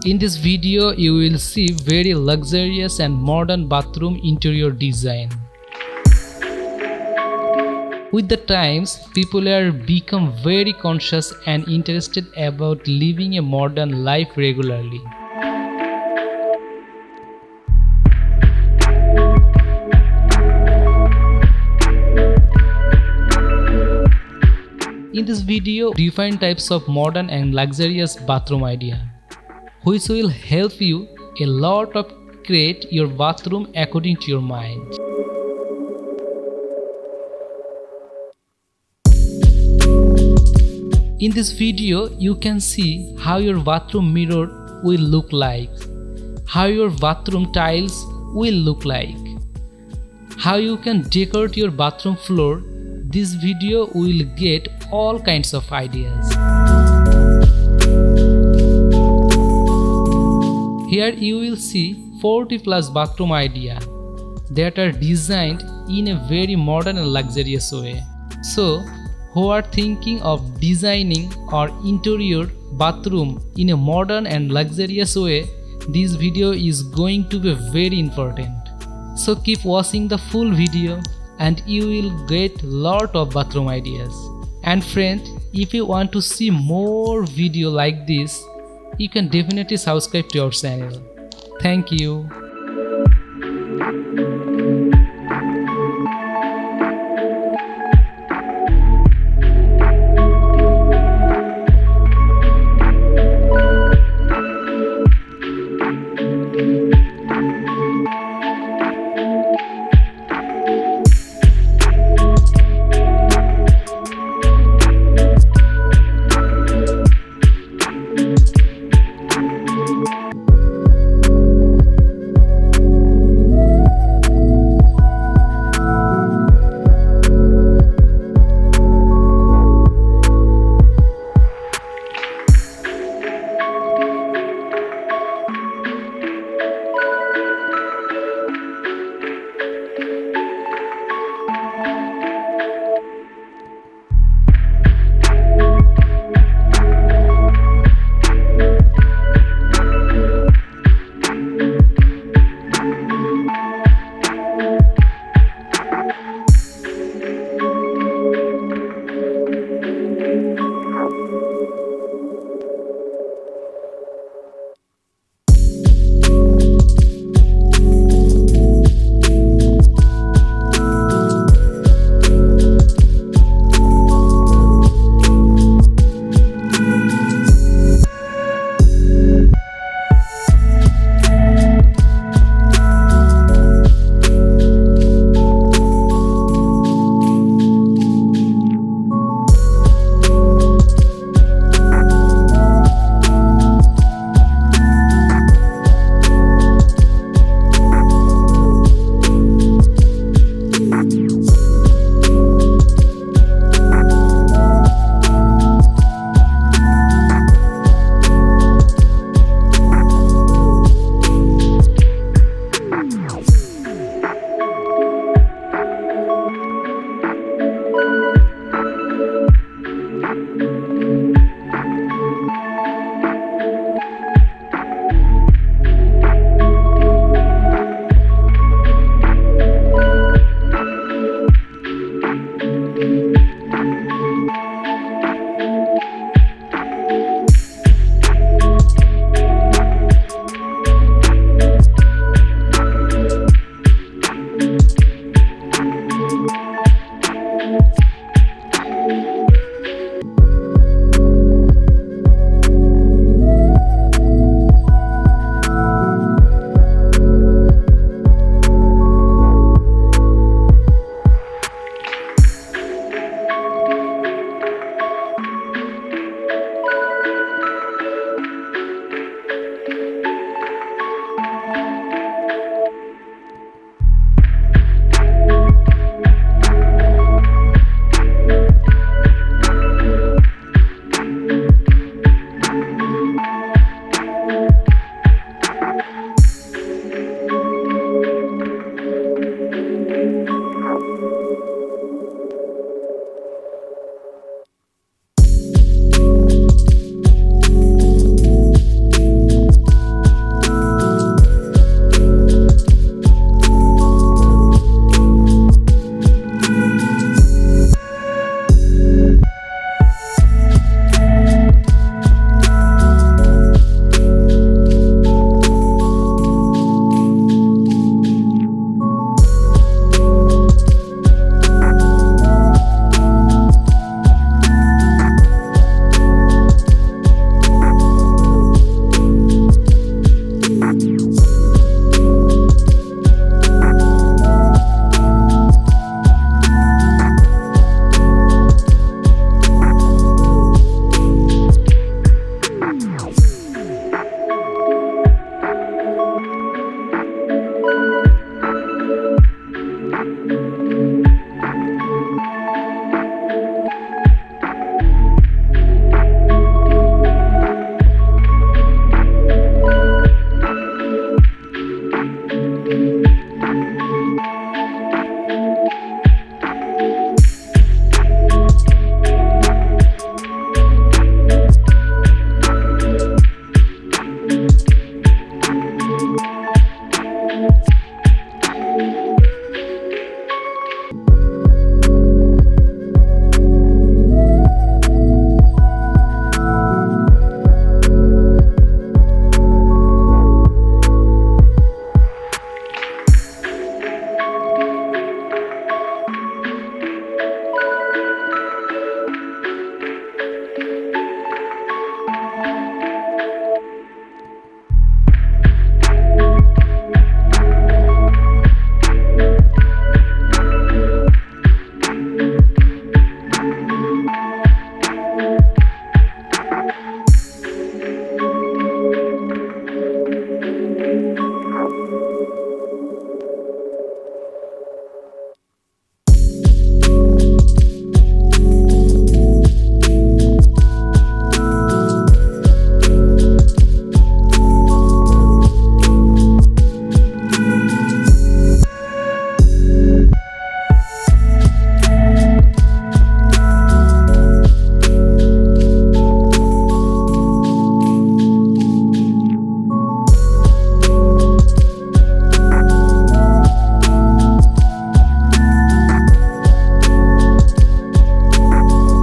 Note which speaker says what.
Speaker 1: In this video, you will see very luxurious and modern bathroom interior design. With the times, people are become very conscious and interested about living a modern life regularly. In this video, different types of modern and luxurious bathroom idea, which will help you a lot of create your bathroom according to your mind. In this video, you can see how your bathroom mirror will look like, how your bathroom tiles will look like, how you can decorate your bathroom floor. This video will get all kinds of ideas. Here you will see 40 plus bathroom idea that are designed in a very modern and luxurious way. So, who are thinking of designing or interior bathroom in a modern and luxurious way, this video is going to be very important. So keep watching the full video and you will get lot of bathroom ideas. And friend, if you want to see more video like this, you can definitely subscribe to our channel. Thank you.